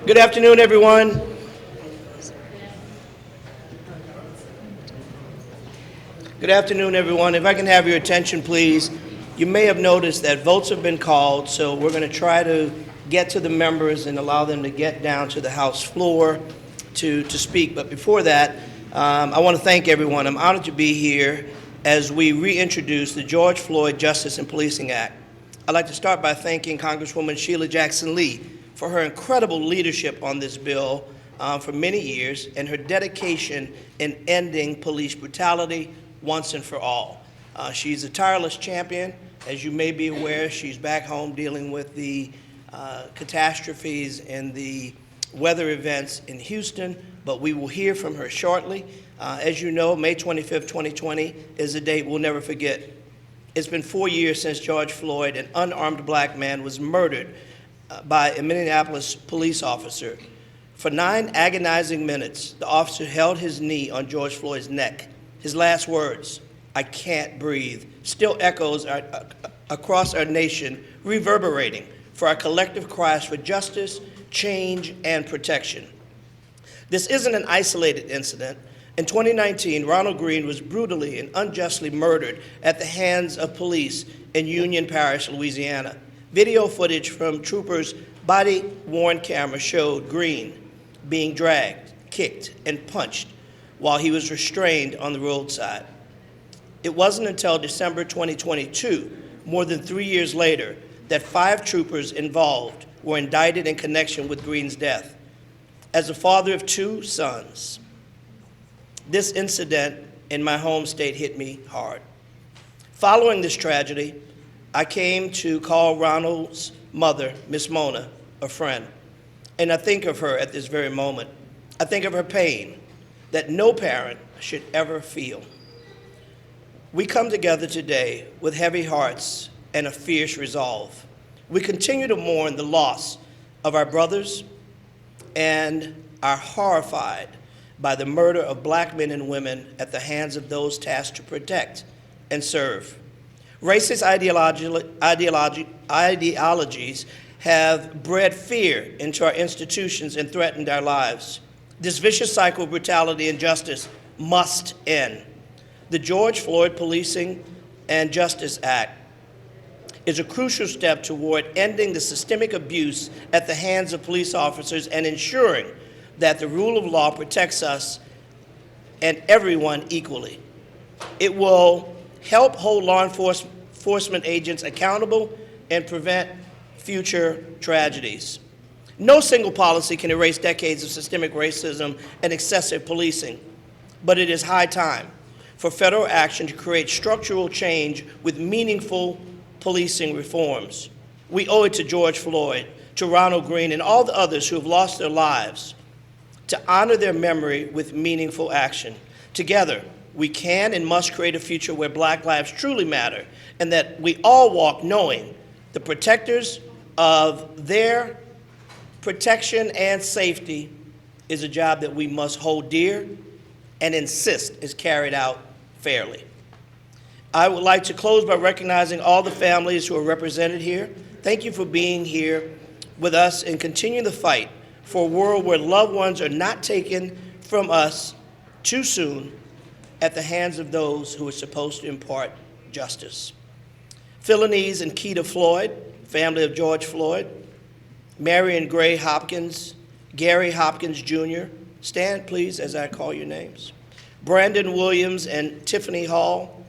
Good afternoon, everyone. Good afternoon, everyone. If I can have your attention, please. You may have noticed that votes have been called, so we're going to try to get to the members and allow them to get down to the House floor to speak. But before that, I want to thank everyone. I'm honored to be here as we reintroduce the George Floyd Justice and Policing Act. I'd like to start by thanking Congresswoman Jackson Lee for her incredible leadership on this bill for many years and her dedication in ending police brutality once and for all. She's a tireless champion. As you may be aware, she's back home dealing with the catastrophes and the weather events in Houston, but we will hear from her shortly. As you know, May 25th, 2020 is a date we'll never forget. It's been 4 years since George Floyd, an unarmed black man, was murdered by a Minneapolis police officer. For 9 agonizing minutes, the officer held his knee on George Floyd's neck. His last words, "I can't breathe," still echoes across our nation, reverberating for our collective cries for justice, change, and protection. This isn't an isolated incident. In 2019, Ronald Green was brutally and unjustly murdered at the hands of police in Union Parish, Louisiana. Video footage from troopers' body-worn camera showed Green being dragged, kicked, and punched while he was restrained on the roadside. It wasn't until December 2022, more than 3 years later, that 5 troopers involved were indicted in connection with Green's death. As a father of 2 sons, this incident in my home state hit me hard. Following this tragedy, I came to call Ronald's mother, Miss Mona, a friend, and I think of her at this very moment. I think of her pain that no parent should ever feel. We come together today with heavy hearts and a fierce resolve. We continue to mourn the loss of our brothers and are horrified by the murder of black men and women at the hands of those tasked to protect and serve. Racist ideologies have bred fear into our institutions and threatened our lives. This vicious cycle of brutality and injustice must end. The George Floyd Policing and Justice Act is a crucial step toward ending the systemic abuse at the hands of police officers and ensuring that the rule of law protects us and everyone equally. It will help hold law enforcement agents accountable and prevent future tragedies. No single policy can erase decades of systemic racism and excessive policing, but it is high time for federal action to create structural change with meaningful policing reforms. We owe it to George Floyd, to Ronald Green, and all the others who have lost their lives to honor their memory with meaningful action. Together, we can and must create a future where black lives truly matter and that we all walk knowing the protectors of their protection and safety is a job that we must hold dear and insist is carried out fairly. I would like to close by recognizing all the families who are represented here. Thank you for being here with us and continue the fight for a world where loved ones are not taken from us too soon at the hands of those who are supposed to impart justice. Philanese and Keita Floyd, family of George Floyd, Mary and Gray Hopkins, Gary Hopkins Jr., stand please as I call your names. Brandon Williams and Tiffany Hall,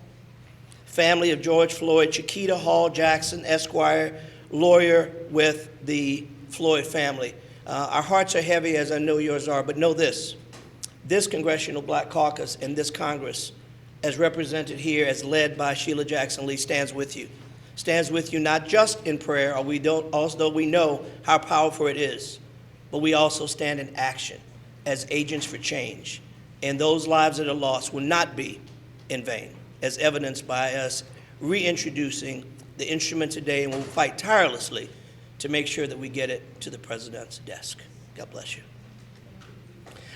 family of George Floyd, Chiquita Hall Jackson, Esquire, lawyer with the Floyd family. Our hearts are heavy, as I know yours are, but know this Congressional Black Caucus and this Congress, as represented here, as led by Jackson Lee, stands with you. Stands with you not just in prayer, although we know how powerful it is, but we also stand in action as agents for change. And those lives that are lost will not be in vain, as evidenced by us reintroducing the instrument today, and we'll fight tirelessly to make sure that we get it to the president's desk. God bless you.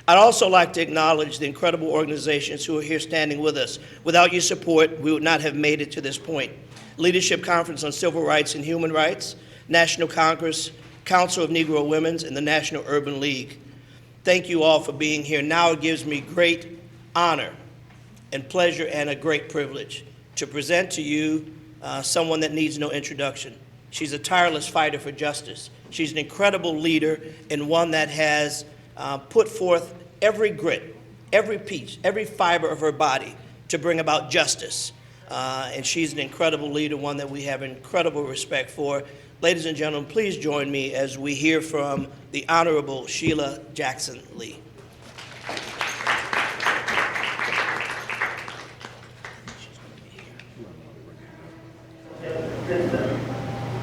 I'd also like to acknowledge the incredible organizations who are here standing with us. Without your support, we would not have made it to this point. Leadership Conference on Civil Rights and Human Rights, National Congress Council of Negro Women's, and the National Urban League. Thank you all for being here. Now it gives me great honor and pleasure and a great privilege to present to you someone that needs no introduction. She's a tireless fighter for justice. She's an incredible leader and one that has put forth every grit, every piece, every fiber of her body to bring about justice. And she's an incredible leader, one that we have incredible respect for. Ladies and gentlemen, please join me as we hear from the Honorable Sheila Jackson Lee.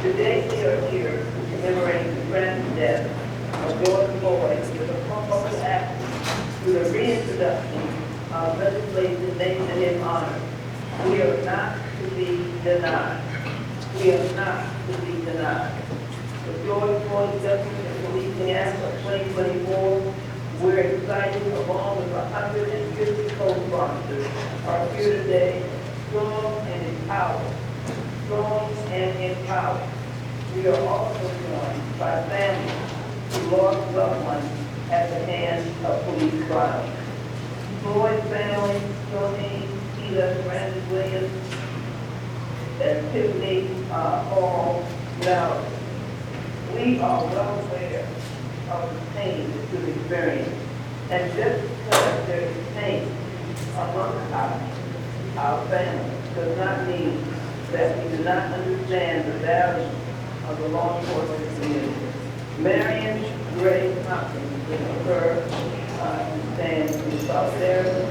Today we are here commemorating the grand death of George Floyd with a powerful act through the reintroduction of legislation named in his honor. We are not to be denied. We are not to be denied. The George Floyd Justice and Policing Act of 2024, we're excited along with 150 co-sponsors are here today, strong and empowered. Strong and empowered. We are also joined by families who lost loved ones at the hands of police violence. Floyd family, Tony, Peter, Brandon Williams, and Tiffany Hall. Now, we are well aware of the pain that you experience. And just because there is pain among our family does not mean that we do not understand the value of the law enforcement community. Marion Gray Hopkins is her stand in solidarity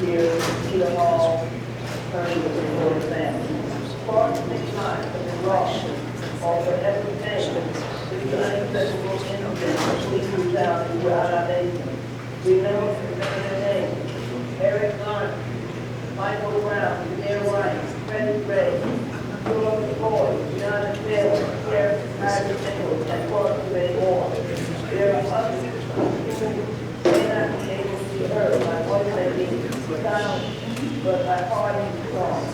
here, Peter Hall, attorney with the Floyd family. Far too many lives have been lost or forever changed due to unacceptable incidents of police brutality throughout our nation. We know their names: Eric Garner, Michael Brown, Janelle Wright, Freddie Gray, George Floyd, John Taylor, Sheriff Isaac Nichols, and far too many more. There are others who may not be able to be heard. My voice may be silent, but my heart is strong.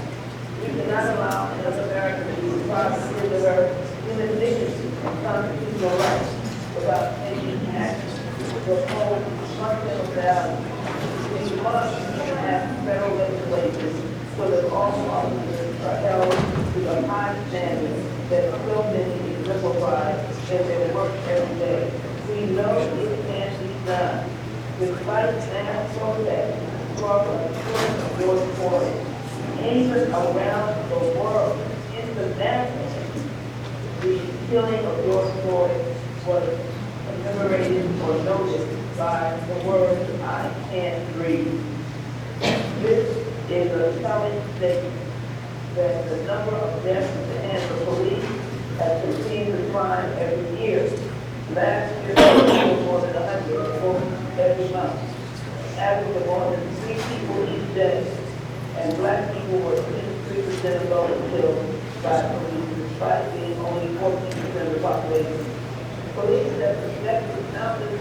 We cannot allow another American to be deprived of their human dignity and constitutional rights without taking action to uphold fundamental values. We must have federal legislation so that all officers are held to the high standards that so many exemplify in their work every day. We know it can be done. Despite national protests, struggle, and George Floyd, even around the world, internationally, the killing of George Floyd was commemorated or noted by the word "I can't breathe." This is a telling statement that the number of deaths at the hands of police has continued to climb every year. Last year, there were more than 100 every month. Average of more than 3 people each day. And black people were 23% of those killed by police, despite being only 14% of the population. Police have suspected countless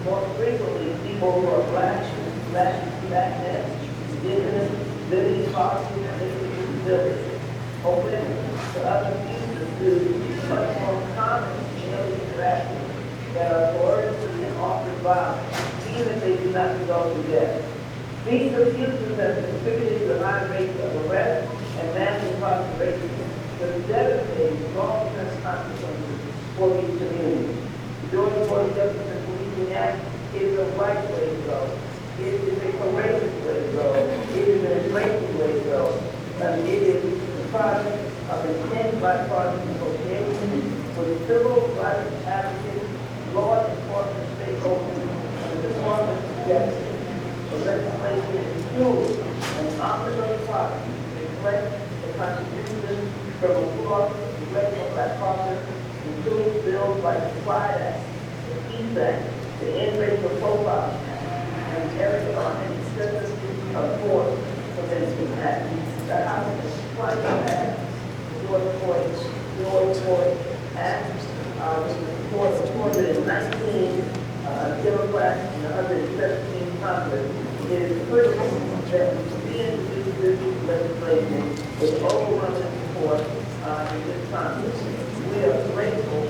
more frequently people who are black, Latinx, indigenous, living poverty, and living disability, or women, to other fuses to much more common daily interactions that are coercively and often violent, even if they do not result in death. These abuses have contributed to the high rates of arrest and mass incarceration, with devastating long-term consequences for these communities. The George Floyd Justice and Policing Act is the right way to go. It is a courageous way to go. It is an embracing way to go. And it is the product of intense bipartisan negotiation with civil rights advocates, law enforcement stakeholders, and the Department of Justice. The legislation is truly an omnibus product that reflects the Constitution from a full congressional process, including bills like the Pride Act, the Peace Act, the End Racial Profiling Act, and carry on an extensive force prevention act. The House Climate Act, George Floyd Act, was supported in 19 Democrats and 117 Congress. It is critical that we reintroduce this legislation with overwhelming support in this Congress. We are grateful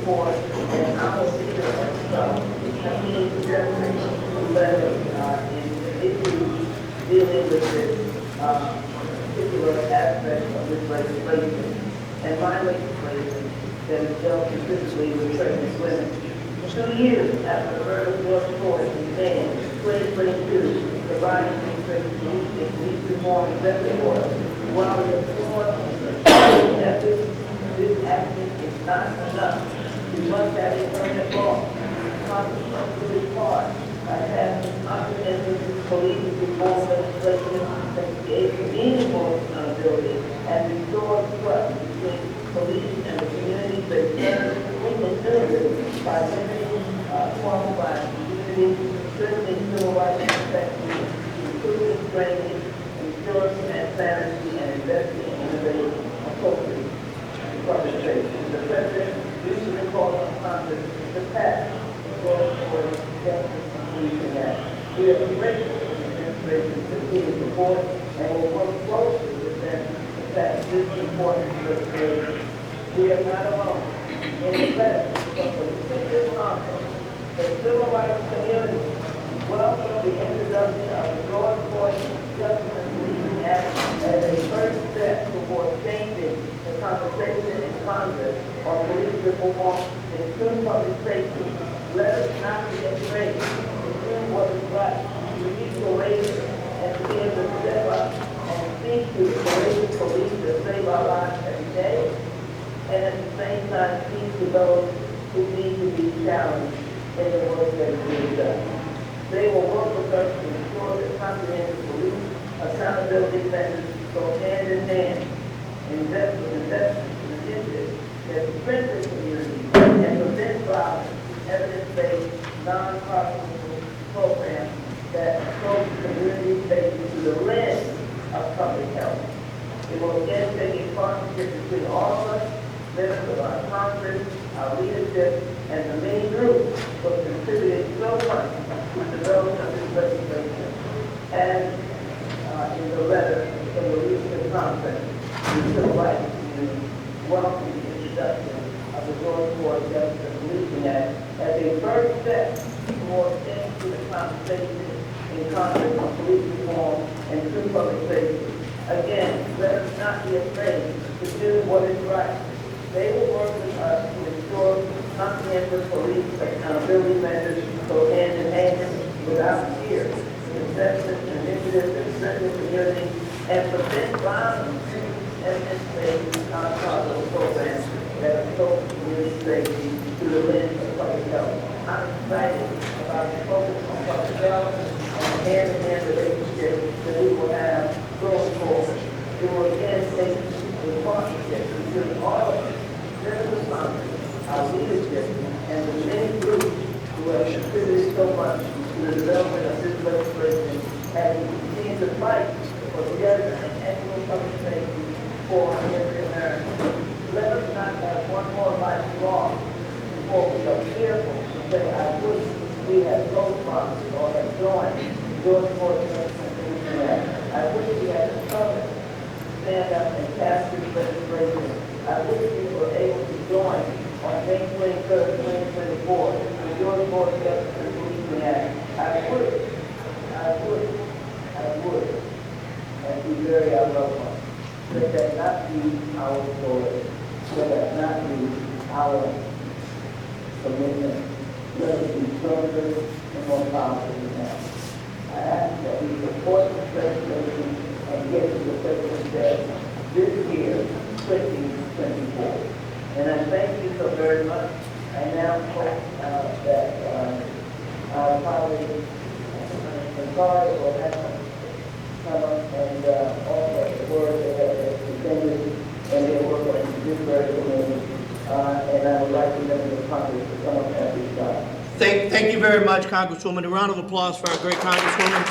report, and our leader have made suggestions letter in issues dealing with this particular aspect of this legislation. And my legislation that is dealt specifically with pregnant women. 2 years after the murder of George Floyd in May 2022, providing police reform executive order, while the report that this action is not enough, we must have a permanent law. Congress must do its part by passing comprehensive police reform legislation that creates meaningful accountability and restores trust between police and the communities they serve in consumers by limiting qualified community, strengthening civil rights protections, improving training, ensuring transparency, and investing in innovative appropriate participation. The President recently called on Congress to pass the George Floyd Justice Act. We are grateful for the administration's continued support and will work closely with them to pass this important legislation. We are not alone. In the letter from the Civil Congress, the civil rights community welcome the introduction of the George Floyd Justice Act as a first step toward changing the conversation in Congress on police reform and improve public safety. Let us not be afraid to do what is right. We need to raise it and to be able to step up and speak to the courageous police that save our lives every day, and at the same time speak to those who need to be challenged in the work that is being done. They will work with us to ensure that comprehensive police accountability measures go hand in hand. Investment initiatives that strengthen communities and prevent violence, evidence-based, non-prosecutorial programs that approach community safety through the lens of public health. It will again take a partnership between all of us, members of our Congress, our leadership, and the many groups who have contributed so much to the development of this legislation. And in the letter from the recent conference, the civil rights community welcomed the introduction of the George Floyd Justice Act as a first step towards ending to the conversation in Congress on police reform and true public safety. Again, let us not be afraid to do what is right. They will work with us to ensure comprehensive police accountability measures go hand in hand without fear. Investment initiatives that strengthen community and prevent violence, evidence-based non-profit programs that approach community safety through the lens of public health. I'm excited about the focus on public health and the hand-in-hand relationship that we will have going forward. It will again take a partnership between all of us, members of Congress, our leadership, and the many groups who have contributed so much to the development of this legislation as we continue to fight for together and equitable public safety for every American. Let us not have one more life lost before we are fearful to say, I wish we had co-sponsored or had joined George Floyd Justice Act. I wish we had the courage to stand up and pass this legislation. I wish we were able to join on May 23rd, 2024, the George Floyd Justice Act. I would, and be very our loved ones. Let that not be our story. Let that not be our commitment. Let us be stronger and more powerful than that. I ask that we support this legislation and get to the president's desk this year, 2024. And I thank you so very much. I now hope that our colleague, Congresswoman will have come up and offer the word that has presented and their work on this very committee. And I would like the members of Congress to come up at this time. Thank you very much, Congresswoman. A round of applause for our great Congresswoman.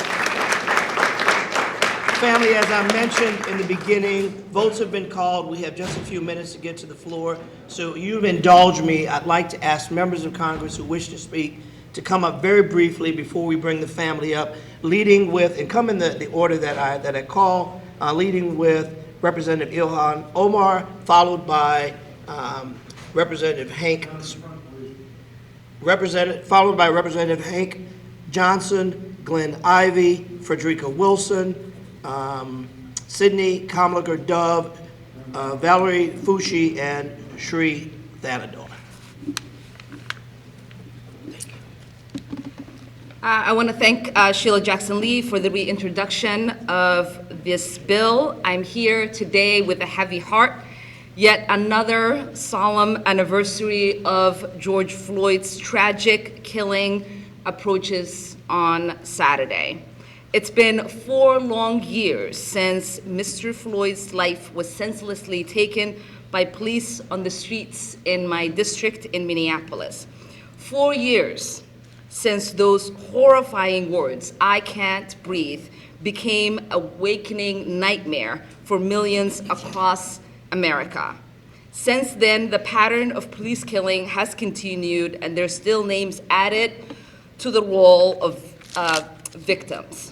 Family, as I mentioned in the beginning, votes have been called. We have just a few minutes to get to the floor. So you've indulged me. I'd like to ask members of Congress who wish to speak to come up very briefly before we bring the family up, leading with, and come in the order that I call, leading with Representative Ilhan Omar, followed by Representative Hank, followed by Representative Hank Johnson, Glenn Ivey, Frederica Wilson, Sidney Kamlager Dove, Valerie Fushi, and Sri Thanador. I want to thank Sheila Jackson Lee for the reintroduction of this bill. I'm here today with a heavy heart. Yet another solemn anniversary of George Floyd's tragic killing approaches on Saturday. It's been 4 long years since Mr. Floyd's life was senselessly taken by police on the streets in my district in Minneapolis. 4 years since those horrifying words, "I can't breathe," became a wakening nightmare for millions across America. Since then, the pattern of police killing has continued, and there's still names added to the roll of victims.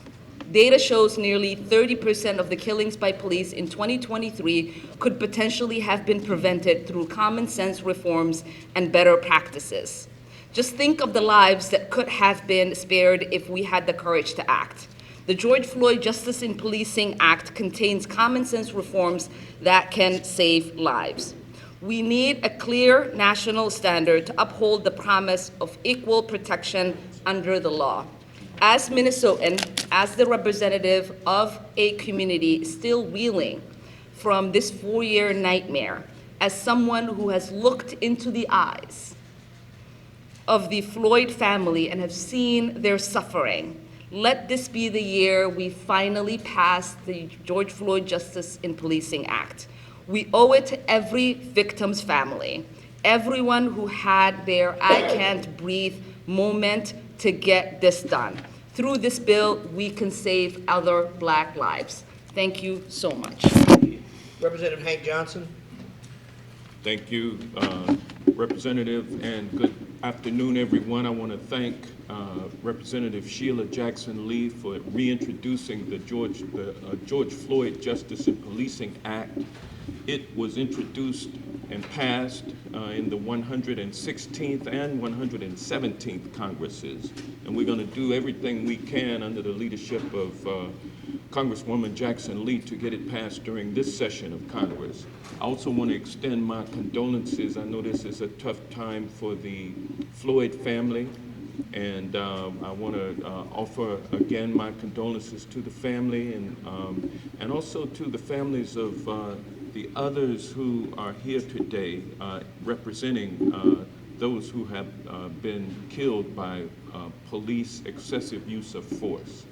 Data shows nearly 30% of the killings by police in 2023 could potentially have been prevented through common sense reforms and better practices. Just think of the lives that could have been spared if we had the courage to act. The George Floyd Justice in Policing Act contains common sense reforms that can save lives. We need a clear national standard to uphold the promise of equal protection under the law. As Minnesotan, as the representative of a community still reeling from this 4-year nightmare, as someone who has looked into the eyes of the Floyd family and have seen their suffering, let this be the year we finally pass the George Floyd Justice in Policing Act. We owe it to every victim's family, everyone who had their "I can't breathe" moment to get this done. Through this bill, we can save other Black lives. Thank you so much. Representative Hank Johnson. Thank you, Representative, and good afternoon, everyone. I want to thank Representative Sheila Jackson Lee for reintroducing the George Floyd Justice in Policing Act. It was introduced and passed in the 116th and 117th Congresses, and we're going to do everything we can under the leadership of Congresswoman Jackson Lee to get it passed during this session of Congress. I also want to extend my condolences. I know this is a tough time for the Floyd family, and I want to offer again my condolences to the family and also to the families of the others who are here today representing those who have been killed by police excessive use of force.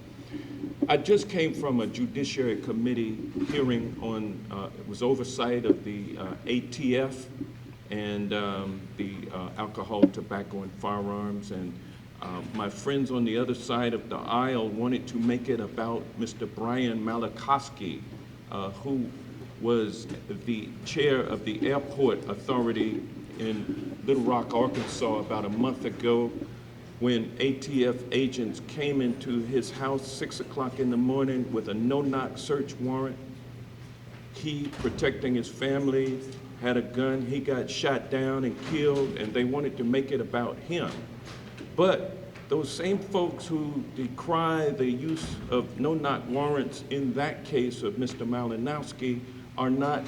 I just came from a Judiciary Committee hearing on, it was oversight of the ATF and the alcohol, tobacco, and firearms. And my friends on the other side of the aisle wanted to make it about Mr. Brian Malachowski, who was the chair of the airport authority in Little Rock, Arkansas, about a month ago, when ATF agents came into his house 6 o'clock in the morning with a no-knock search warrant. He, protecting his family, had a gun. He got shot down and killed, and they wanted to make it about him. But those same folks who decry the use of no-knock warrants in that case of Mr. Malinowski are not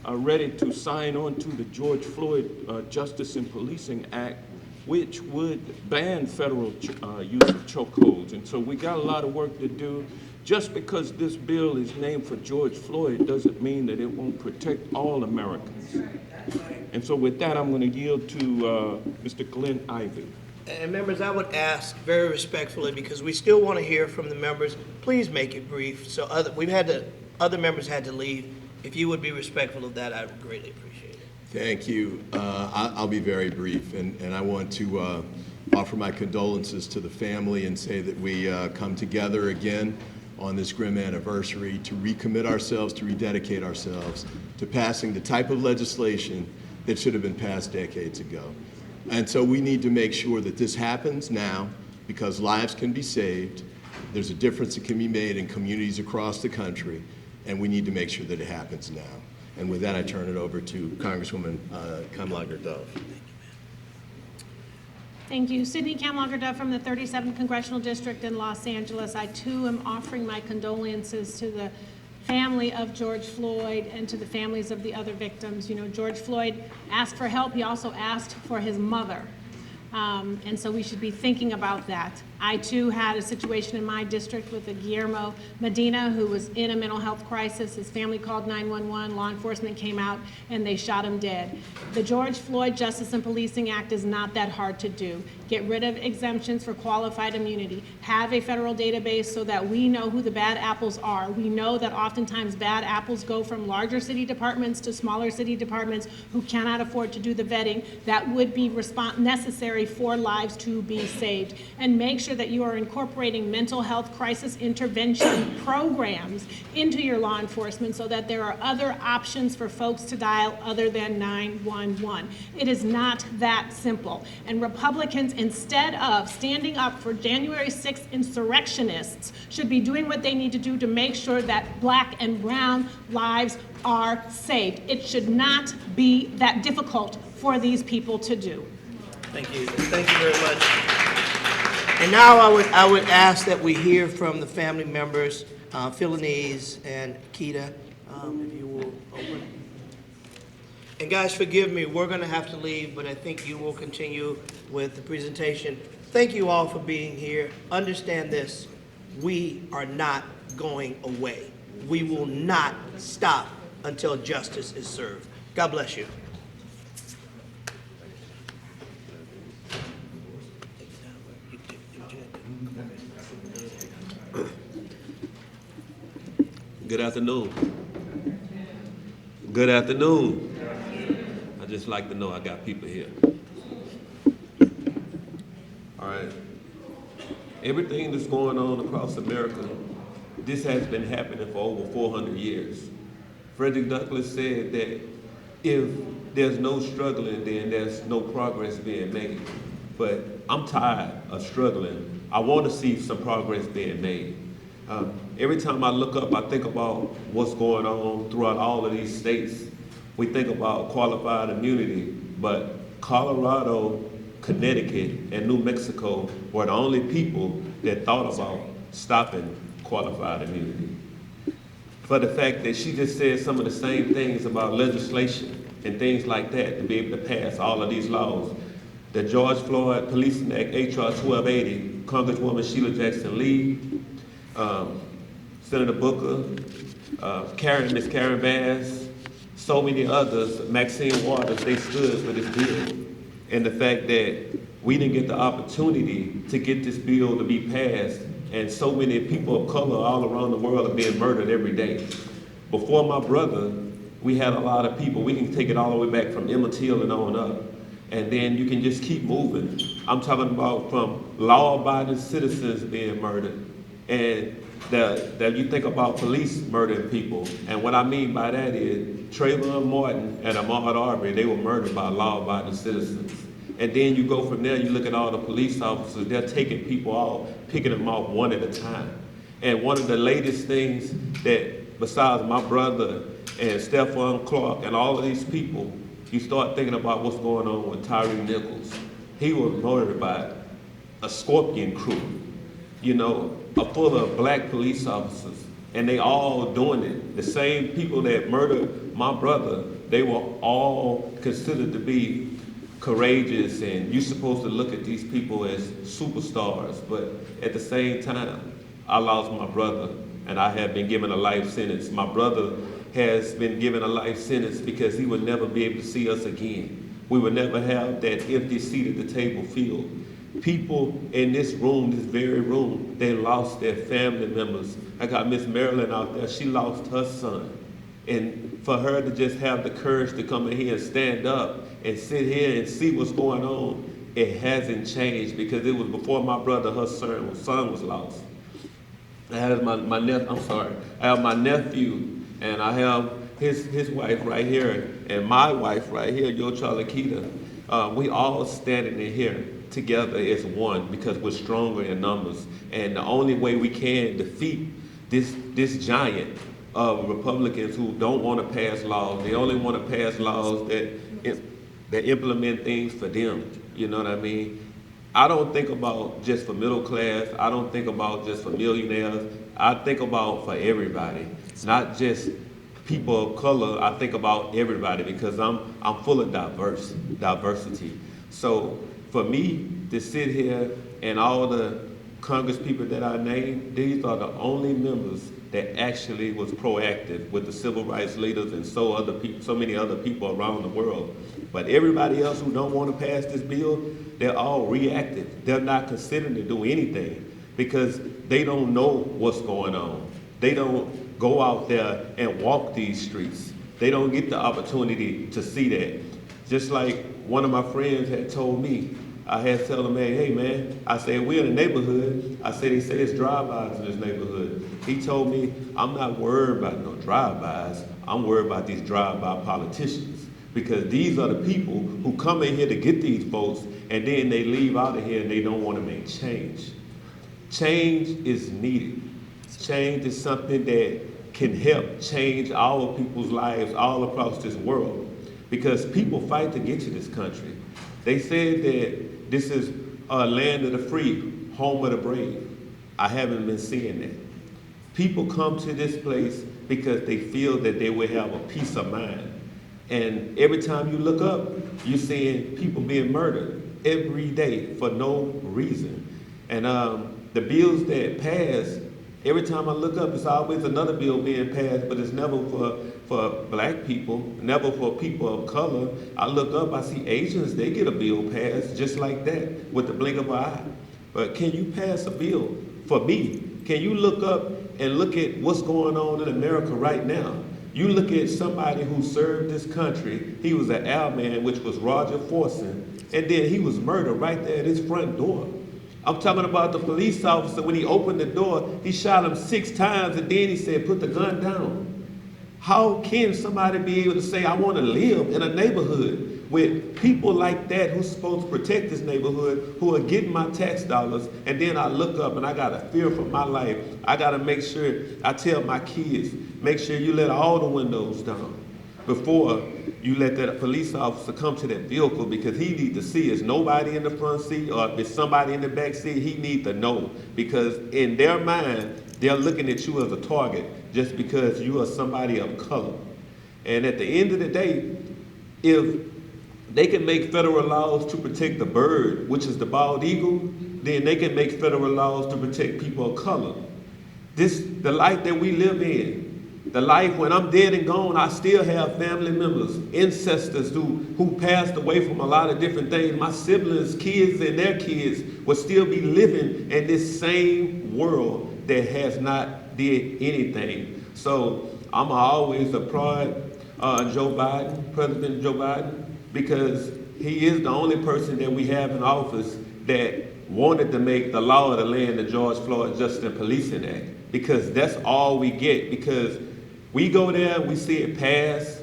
ready to sign on to the George Floyd Justice in Policing Act, which would ban federal use of chokeholds. And so we got a lot of work to do. Just because this bill is named for George Floyd doesn't mean that it won't protect all Americans. And so with that, I'm going to yield to Mr. Glenn Ivey. And members, I would ask very respectfully, because we still want to hear from the members, please make it brief. So other members had to leave. If you would be respectful of that, I would greatly appreciate it. Thank you. I'll be very brief, and I want to offer my condolences to the family and say that we come together again on this grim anniversary to recommit ourselves, to rededicate ourselves to passing the type of legislation that should have been passed decades ago. And so we need to make sure that this happens now, because lives can be saved. There's a difference that can be made in communities across the country, and we need to make sure that it happens now. And with that, I turn it over to Congresswoman Kamlager-Dove. Thank you. Sydney Kamlager-Dove from the 37th Congressional District in Los Angeles. I too am offering my condolences to the family of George Floyd and to the families of the other victims. You know, George Floyd asked for help. He also asked for his mother. And so we should be thinking about that. I too had a situation in my district with a Guillermo Medina who was in a mental health crisis. His family called 911, law enforcement came out, and they shot him dead. The George Floyd Justice and Policing Act is not that hard to do. Get rid of exemptions for qualified immunity. Have a federal database so that we know who the bad apples are. We know that oftentimes bad apples go from larger city departments to smaller city departments who cannot afford to do the vetting that would be necessary for lives to be saved. And make sure that you are incorporating mental health crisis intervention programs into your law enforcement so that there are other options for folks to dial other than 911. It is not that simple. And Republicans, instead of standing up for January 6th insurrectionists, should be doing what they need to do to make sure that Black and brown lives are saved. It should not be that difficult for these people to do. Thank you. Thank you very much. And now I would ask that we hear from the family members, Philanese and Keita, if you will open. And guys, forgive me, we're going to have to leave, but I think you will continue with the presentation. Thank you all for being here. Understand this, we are not going away. We will not stop until justice is served. God bless you. Good afternoon. Good afternoon. I just like to know I got people here. All right. Everything that's going on across America, this has been happening for over 400 years. Frederick Douglass said that if there's no struggling, then there's no progress being made. But I'm tired of struggling. I want to see some progress being made. Every time I look up, I think about what's going on throughout all of these states. We think about qualified immunity, but Colorado, Connecticut, and New Mexico were the only people that thought about stopping qualified immunity. For the fact that she just said some of the same things about legislation and things like that to be able to pass all of these laws. The George Floyd Policing Act, H.R. 1280, Congresswoman Sheila Jackson Lee, Senator Booker, Miss Karen Bass, so many others, Maxine Waters, they stood for this bill. And the fact that we didn't get the opportunity to get this bill to be passed, and so many people of color all around the world are being murdered every day. Before my brother, we had a lot of people, we can take it all the way back from Emmett Till and on up. And then you can just keep moving. I'm talking about from law-abiding citizens being murdered. And that you think about police murdering people. And what I mean by that is Trayvon Martin and Ahmaud Arbery, they were murdered by law-abiding citizens. And then you go from there, you look at all the police officers, they're taking people off, picking them off one at a time. And one of the latest things that, besides my brother and Stephon Clark and all of these people, you start thinking about what's going on with Tyree Nichols. He was murdered by a Scorpion crew, you know, full of black police officers, and they all doing it. The same people that murdered my brother, they were all considered to be courageous, and you're supposed to look at these people as superstars, but at the same time, I lost my brother, and I have been given a life sentence. My brother has been given a life sentence because he would never be able to see us again. We would never have that empty seat at the table filled. People in this room, this very room, they lost their family members. I got Miss Marilyn out there, she lost her son. And for her to just have the courage to come in here and stand up and sit here and see what's going on, it hasn't changed because it was before my brother, her son was lost. I have my nephew, and I have his wife right here, and my wife right here, Yo Charlie Keita. We all standing in here together as one because we're stronger in numbers. And the only way we can defeat this giant of Republicans who don't want to pass laws. They only want to pass laws that implement things for them. You know what I mean? I don't think about just for middle class. I don't think about just for millionaires. I think about for everybody, not just people of color. I think about everybody because I'm full of diversity. So for me to sit here and all the Congress people that I named, these are the only members that actually was proactive with the civil rights leaders and so many other people around the world. But everybody else who don't want to pass this bill, they're all reactive. They're not considering to do anything because they don't know what's going on. They don't go out there and walk these streets. They don't get the opportunity to see that. Just like one of my friends had told me, I had to tell him, hey man, I said, we're in a neighborhood. I said, he said it's drive-bys in this neighborhood. He told me, I'm not worried about no drive-bys. I'm worried about these drive-by politicians because these are the people who come in here to get these votes and then they leave out of here and they don't want to make change. Change is needed. Change is something that can help change our people's lives all across this world because people fight to get to this country. They said that this is a land of the free, home of the brave. I haven't been seeing that. People come to this place because they feel that they will have a peace of mind. And every time you look up, you're seeing people being murdered every day for no reason. And the bills that pass, every time I look up, it's always another bill being passed, but it's never for black people, never for people of color. I look up, I see Asians, they get a bill passed just like that with the blink of an eye. But can you pass a bill for me? Can you look up and look at what's going on in America right now? You look at somebody who served this country. He was an airman, which was Roger Forson, and then he was murdered right there at his front door. I'm talking about the police officer. When he opened the door, he shot him 6 times, and then he said, put the gun down. How can somebody be able to say, I want to live in a neighborhood with people like that who's supposed to protect this neighborhood, who are getting my tax dollars, and then I look up and I got to fear for my life. I got to make sure, I tell my kids, make sure you let all the windows down before you let that police officer come to that vehicle, because he needs to see is nobody in the front seat or if it's somebody in the back seat. He needs to know, because in their mind, they're looking at you as a target just because you are somebody of color. And at the end of the day, if they can make federal laws to protect the bird, which is the bald eagle, then they can make federal laws to protect people of color. The life that we live in, the life when I'm dead and gone, I still have family members, ancestors who passed away from a lot of different things. My siblings, kids, and their kids will still be living in this same world that has not did anything. So I'm always applaud Joe Biden, President Joe Biden, because he is the only person that we have in office that wanted to make the law of the land the George Floyd Justice and Policing Act, because that's all we get. Because we go there, we see it pass,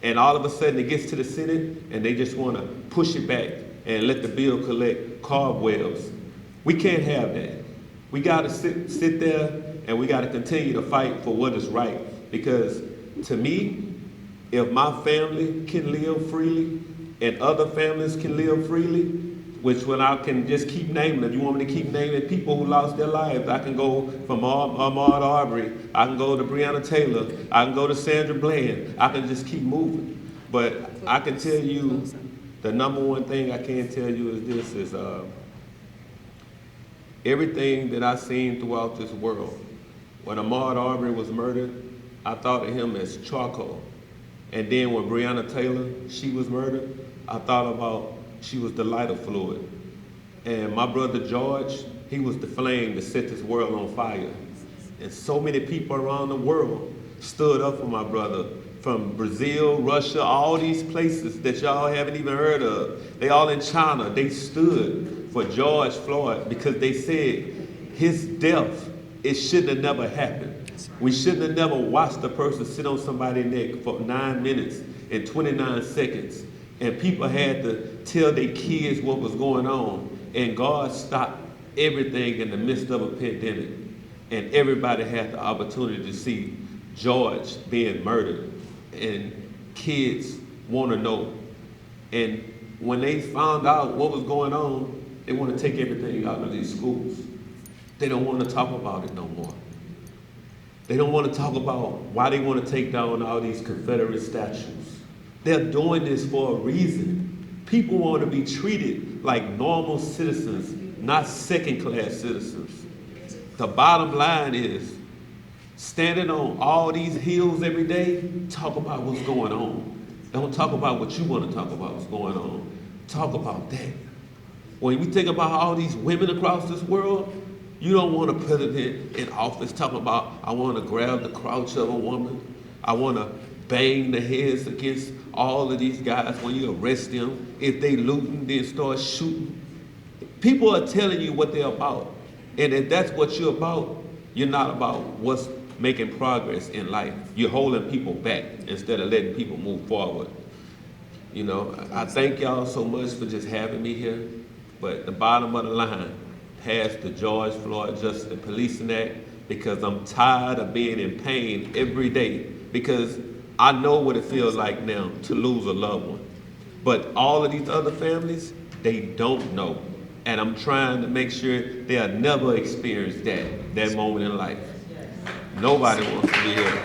and all of a sudden it gets to the Senate and they just want to push it back and let the bill collect cobwebs. We can't have that. We got to sit there and we got to continue to fight for what is right. Because to me, if my family can live freely and other families can live freely, which when I can just keep naming, if you want me to keep naming people who lost their lives, I can go from Ahmaud Arbery, I can go to Breonna Taylor, I can go to Sandra Bland, I can just keep moving. But I can tell you, the number one thing I can tell you is this, is everything that I've seen throughout this world. When Ahmaud Arbery was murdered, I thought of him as charcoal. And then when Breonna Taylor, she was murdered, I thought about she was the lighter fluid. And my brother George, he was the flame that set this world on fire. And so many people around the world stood up for my brother, from Brazil, Russia, all these places that y'all haven't even heard of. They all in China. They stood for George Floyd because they said his death, it shouldn't have never happened. We shouldn't have never watched a person sit on somebody's neck for 9 minutes and 29 seconds. And people had to tell their kids what was going on. And God stopped everything in the midst of a pandemic. And everybody had the opportunity to see George being murdered, and kids want to know. And when they found out what was going on, they want to take everything out of these schools. They don't want to talk about it no more. They don't want to talk about why they want to take down all these Confederate statues. They're doing this for a reason. People want to be treated like normal citizens, not second-class citizens. The bottom line is, standing on all these hills every day, talk about what's going on. Don't talk about what you want to talk about what's going on. Talk about that. When we think about all these women across this world, you don't want a president in office talking about, I want to grab the crotch of a woman. I want to bang the heads against all of these guys when you arrest them. If they looting, then start shooting. People are telling you what they're about. And if that's what you're about, you're not about what's making progress in life. You're holding people back instead of letting people move forward. You know, I thank y'all so much for just having me here. But the bottom of the line, pass the George Floyd Justice and Policing Act, because I'm tired of being in pain every day, because I know what it feels like now to lose a loved one. But all of these other families, they don't know. And I'm trying to make sure they'll never experience that moment in life. Nobody wants to be here.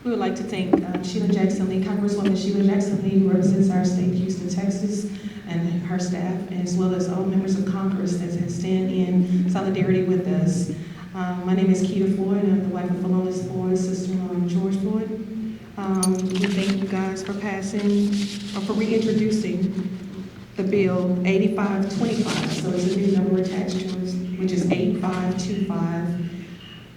We would like to thank Sheila Jackson Lee, Congresswoman Sheila Jackson Lee, who represents our state, Houston, Texas, and her staff, as well as all members of Congress that stand in solidarity with us. My name is Keita Floyd. I'm the wife of Philonise Floyd, sister-in-law of George Floyd. We thank you guys for passing, or for reintroducing the bill 8525. So it's a new number attached to us, which is 8525.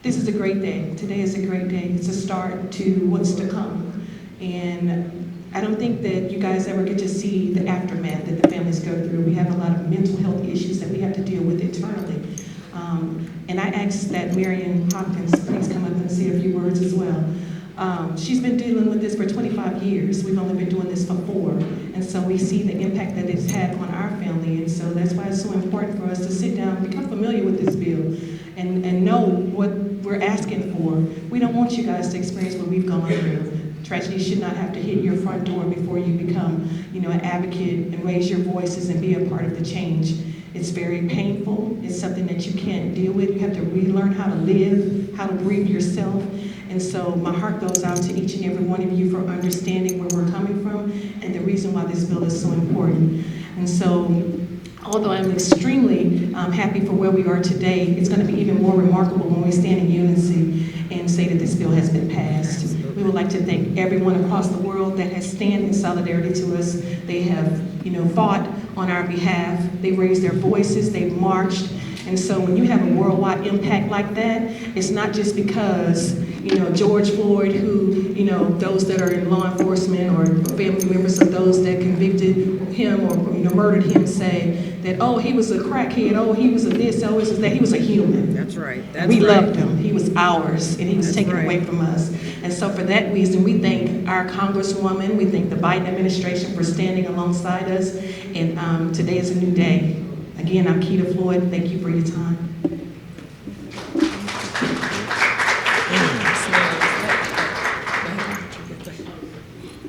This is a great day. Today is a great day. It's a start to what's to come. And I don't think that you guys ever get to see the aftermath that the families go through. We have a lot of mental health issues that we have to deal with internally. And I ask that Marion Hopkins please come up and say a few words as well. She's been dealing with this for 25 years. We've only been doing this for 4. And so we see the impact that it's had on our family. And so that's why it's so important for us to sit down, become familiar with this bill, and know what we're asking for. We don't want you guys to experience what we've gone through. Tragedy should not have to hit your front door before you become, an advocate and raise your voices and be a part of the change. It's very painful. It's something that you can't deal with. You have to relearn how to live, how to breathe yourself. And so my heart goes out to each and every one of you for understanding where we're coming from and the reason why this bill is so important. And so, although I'm extremely happy for where we are today, it's going to be even more remarkable when we stand in unity and say that this bill has been passed. We would like to thank everyone across the world that has stand in solidarity to us. They have, fought on our behalf. They raised their voices. They've marched. And so when you have a worldwide impact like that, it's not just because, George Floyd, who, those that are in law enforcement or family members of those that convicted him or murdered him say that, oh, he was a crackhead, oh, he was a this, oh, he was that. He was a human. That's right. We loved him. He was ours, and he was taken away from us. And so for that reason, we thank our Congresswoman, we thank the Biden administration for standing alongside us, and today is a new day. Again, I'm Keita Floyd. Thank you for your time.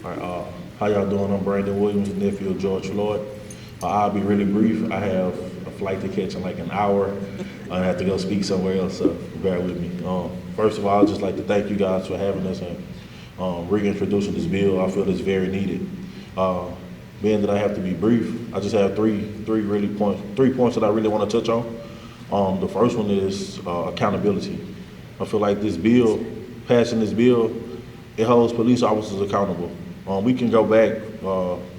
All right, how y'all doing? I'm Brandon Williams, nephew of George Floyd. I'll be really brief. I have a flight to catch in like an hour. I have to go speak somewhere else, so bear with me. First of all, I'd just like to thank you guys for having us and reintroducing this bill. I feel it's very needed. Being that I have to be brief, I just have three points that I really want to touch on. The first one is accountability. I feel like this bill, passing this bill, it holds police officers accountable. We can go back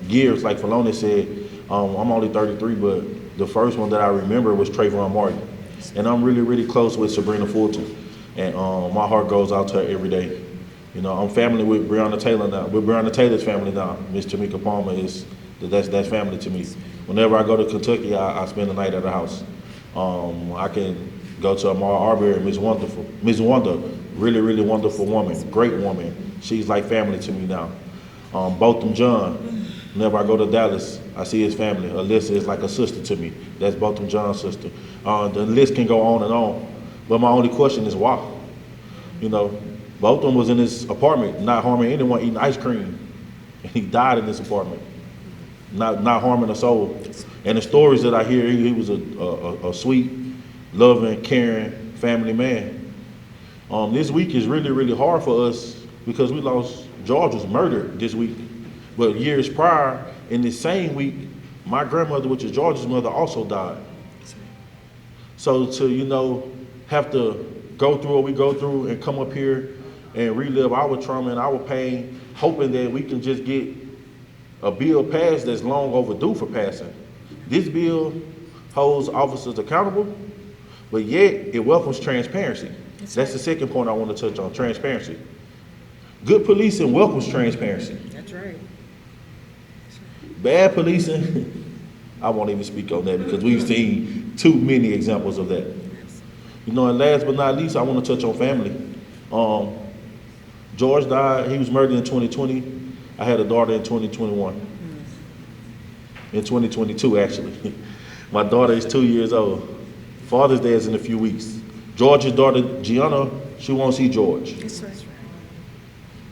years, like Philonise said. I'm only 33, but the first one that I remember was Trayvon Martin. And I'm really, really close with Sabrina Fulton. And my heart goes out to her every day. I'm family with Breonna Taylor now. With Breonna Taylor's family now. Miss Tamika Palmer that's family to me. Whenever I go to Kentucky, I spend the night at her house. I can go to Amara Arbery, Miss Wonder, really, really wonderful woman, great woman. She's like family to me now. Botham John, Whenever I go to Dallas, I see his family. Alyssa is like a sister to me. That's Botham John's sister. The list can go on and on. But my only question is why? You know, Botham was in his apartment, not harming anyone, eating ice cream. And he died in this apartment, not harming a soul. And the stories that I hear, he was a sweet, loving, caring family man. This week is really, really hard for us because we lost, George was murdered this week. But years prior, in this same week, my grandmother, which is George's mother, also died. So to, you know, have to go through what we go through and come up here and relive our trauma and our pain, hoping that we can just get a bill passed that's long overdue for passing. This bill holds officers accountable, but yet it welcomes transparency. That's the second point I want to touch on, transparency. Good policing welcomes transparency. That's right. Bad policing, I won't even speak on that because we've seen too many examples of that. You know, and last but not least, I want to touch on family. George died, he was murdered in 2020. I had a daughter in 2021. In 2022, actually. My daughter is 2 years old. Father's Day is in a few weeks. George's daughter, Gianna, she won't see George. That's right.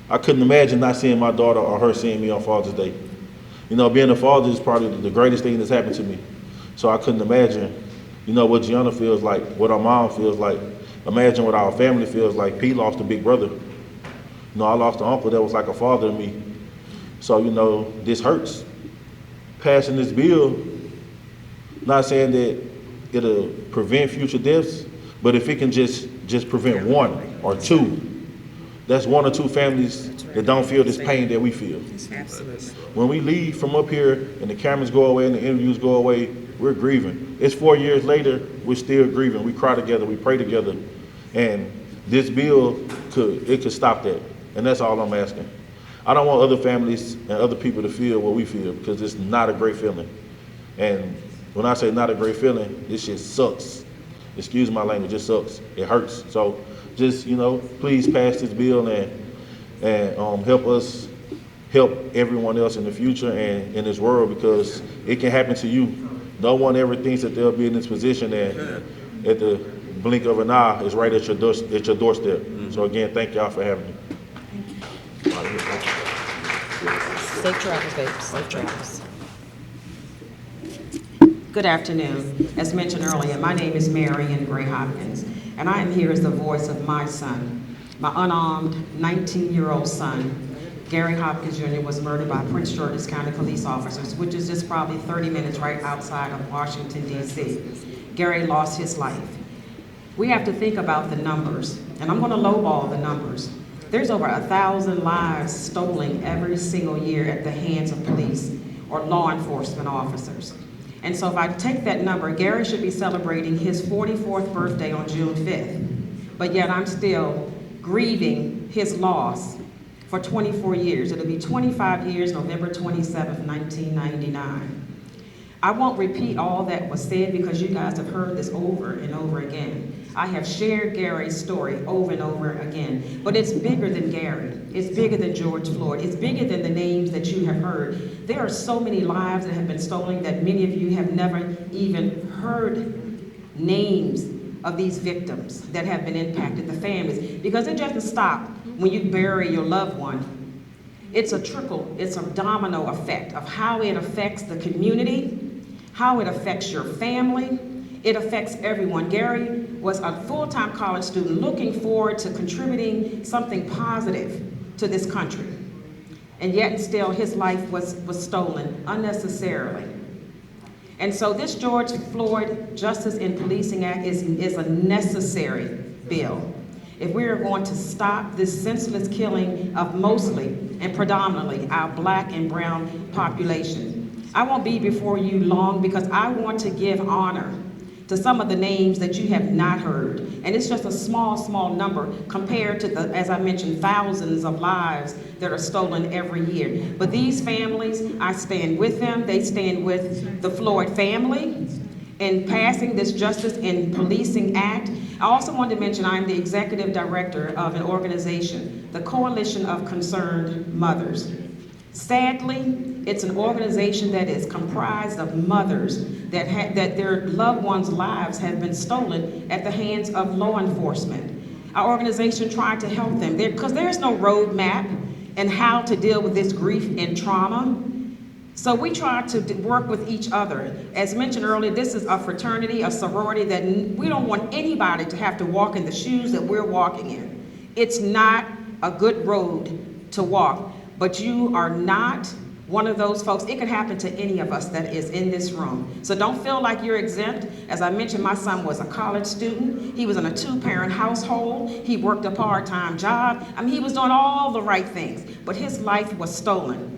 I couldn't imagine not seeing my daughter or her seeing me on Father's Day. You know, being a father is probably the greatest thing that's happened to me. So I couldn't imagine, you know, what Gianna feels like, what our mom feels like. Imagine what our family feels like. P lost a big brother. You know, I lost an uncle that was like a father to me. So, you know, this hurts. Passing this bill, not saying that it'll prevent future deaths, but if it can just prevent one or two, that's one or two families that don't feel this pain that we feel. Absolutely. When we leave from up here and the cameras go away and the interviews go away, we're grieving. It's 4 years later, we're still grieving. We cry together, we pray together. And this bill could stop that. And that's all I'm asking. I don't want other families and other people to feel what we feel because it's not a great feeling. And when I say not a great feeling, this shit sucks. Excuse my language, it sucks. It hurts. So just, you know, please pass this bill and help us help everyone else in the future and in this world because it can happen to you. No one ever thinks that they'll be in this position and at the blink of an eye is right at your doorstep. So again, thank y'all for having me. Safe travels, babe. Safe travels. Good afternoon. As mentioned earlier, my name is Marion Gray Hopkins, and I am here as the voice of my son, my unarmed 19-year-old son. Gary Hopkins Jr. was murdered by Prince George's County police officers, which is just probably 30 minutes right outside of Washington, D.C. Gary lost his life. We have to think about the numbers, and I'm going to lowball the numbers. There's over 1,000 lives stolen every single year at the hands of police or law enforcement officers. And so if I take that number, Gary should be celebrating his 44th birthday on June 5th, but yet I'm still grieving his loss for 24 years. It'll be 25 years, November 27th, 1999. I won't repeat all that was said because you guys have heard this over and over again. I have shared Gary's story over and over again, but it's bigger than Gary. It's bigger than George Floyd. It's bigger than the names that you have heard. There are so many lives that have been stolen that many of you have never even heard names of these victims that have been impacted, the families, because it doesn't stop when you bury your loved one. It's a trickle, it's a domino effect of how it affects the community, how it affects your family. It affects everyone. Gary was a full-time college student looking forward to contributing something positive to this country. And yet and still his life was stolen unnecessarily. And so this George Floyd Justice in Policing Act is a necessary bill. If we are going to stop this senseless killing of mostly and predominantly our black and brown population. I won't be before you long because I want to give honor to some of the names that you have not heard. And it's just a small number compared to the, as I mentioned, thousands of lives that are stolen every year. But these families, I stand with them. They stand with the Floyd family in passing this Justice in Policing Act. I also wanted to mention I'm the executive director of an organization, the Coalition of Concerned Mothers. Sadly, it's an organization that is comprised of mothers that their loved ones' lives have been stolen at the hands of law enforcement. Our organization tried to help them because there's no roadmap in how to deal with this grief and trauma. So we try to work with each other. As mentioned earlier, this is a fraternity, a sorority that we don't want anybody to have to walk in the shoes that we're walking in. It's not a good road to walk, but you are not one of those folks. It could happen to any of us that is in this room. So don't feel like you're exempt. As I mentioned, my son was a college student. He was in a 2-parent household. He worked a part-time job. I mean, he was doing all the right things, but his life was stolen.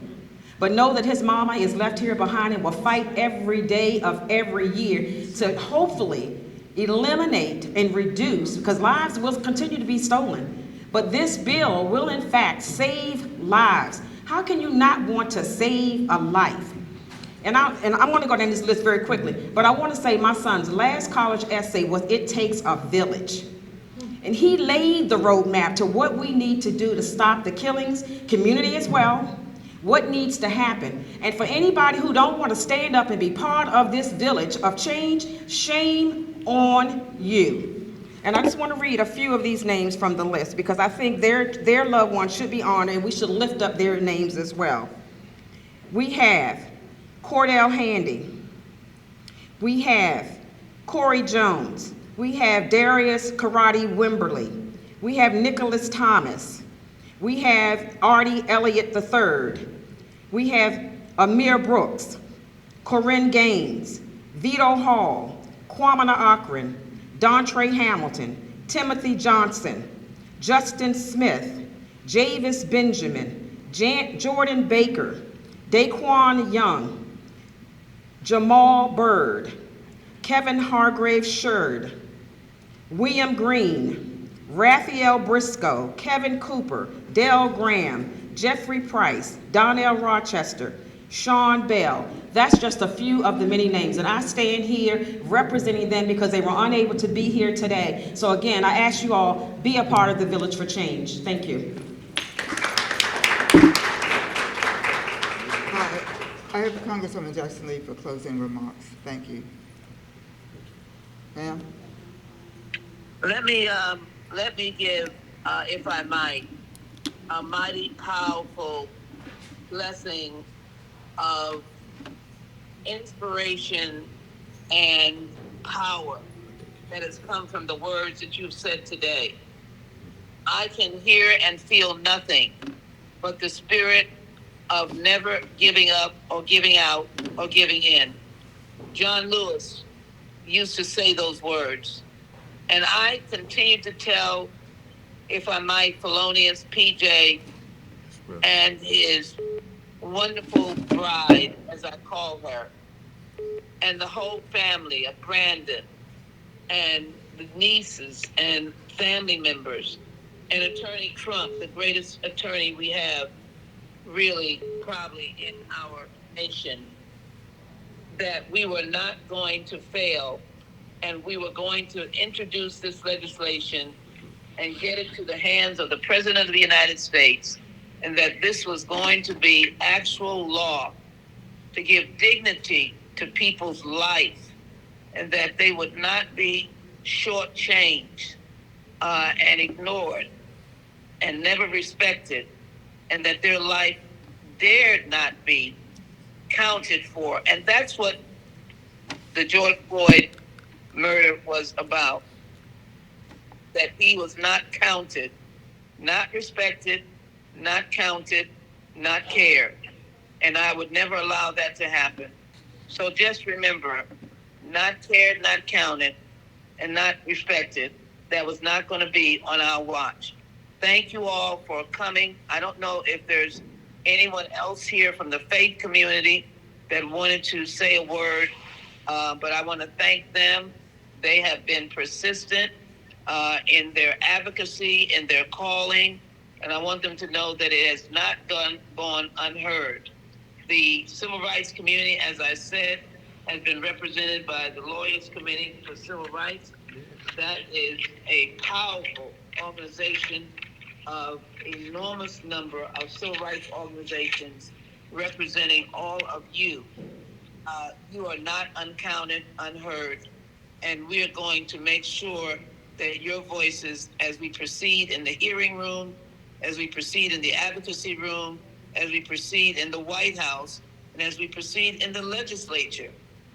But know that his mama is left here behind and will fight every day of every year to hopefully eliminate and reduce, because lives will continue to be stolen. But this bill will in fact save lives. How can you not want to save a life? And I want to go down this list very quickly, but I want to say my son's last college essay was "It Takes a Village." And he laid the roadmap to what we need to do to stop the killings, community as well, what needs to happen. And for anybody who don't want to stand up and be part of this village of change, shame on you. And I just want to read a few of these names from the list because I think their loved ones should be honored and we should lift up their names as well. We have Cordell Handy. We have Corey Jones. We have Darius Karate Wimberly. We have Nicholas Thomas. We have Artie Elliott III. We have Amir Brooks, Corinne Gaines, Vito Hall, Kwamina Akron, Dontre Hamilton, Timothy Johnson, Justin Smith, Javis Benjamin, Jordan Baker, Daquan Young, Jamal Bird, Kevin Hargrave Sherd, William Green, Raphael Briscoe, Kevin Cooper, Dale Graham, Jeffrey Price, Donnell Rochester, Sean Bell. That's just a few of the many names. And I stand here representing them because they were unable to be here today. So again, I ask you all, be a part of the Village for Change. Thank you. I have Congresswoman Jackson Lee for closing remarks. Thank you. Ma'am? Let me give, if I might, a mighty powerful blessing of inspiration and power that has come from the words that you've said today. I can hear and feel nothing but the spirit of never giving up or giving out or giving in. John Lewis used to say those words. And I continue to tell, if I might, Felonious PJ and his wonderful bride, as I call her, and the whole family of Brandon, and the nieces and family members, and Attorney Trump, the greatest attorney we have, really probably in our nation, that we were not going to fail, and we were going to introduce this legislation and get it to the hands of the President of the United States, and that this was going to be actual law to give dignity to people's life, and that they would not be shortchanged and ignored and never respected, and that their life dared not be counted for. And that's what the George Floyd murder was about, that he was not counted, not respected, not counted, not cared. And I would never allow that to happen. So just remember, not cared, not counted, and not respected. That was not going to be on our watch. Thank you all for coming. I don't know if there's anyone else here from the faith community that wanted to say a word, but I want to thank them. They have been persistent in their advocacy, in their calling, and I want them to know that it has not gone unheard. The civil rights community, as I said, has been represented by the Lawyers Committee for Civil Rights. That is a powerful organization of enormous number of civil rights organizations representing all of you. You are not uncounted, unheard, and we are going to make sure that your voices, as we proceed in the hearing room, as we proceed in the advocacy room, as we proceed in the White House, and as we proceed in the legislature,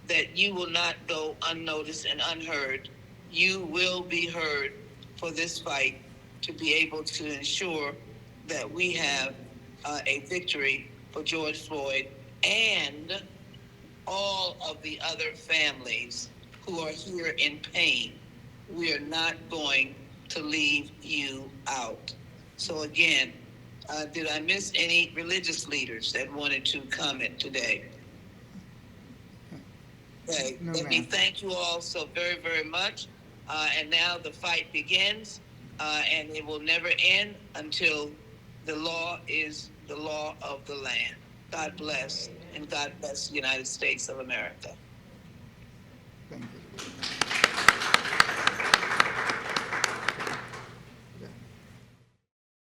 that you will not go unnoticed and unheard. You will be heard for this fight to be able to ensure that we have a victory for George Floyd and all of the other families who are here in pain. We are not going to leave you out. So again, did I miss any religious leaders that wanted to comment today? Okay, No, let me ma'am. thank you all so very, very much. And now the fight begins, and it will never end until the law is the law of the land. God bless, and God bless the United States of America.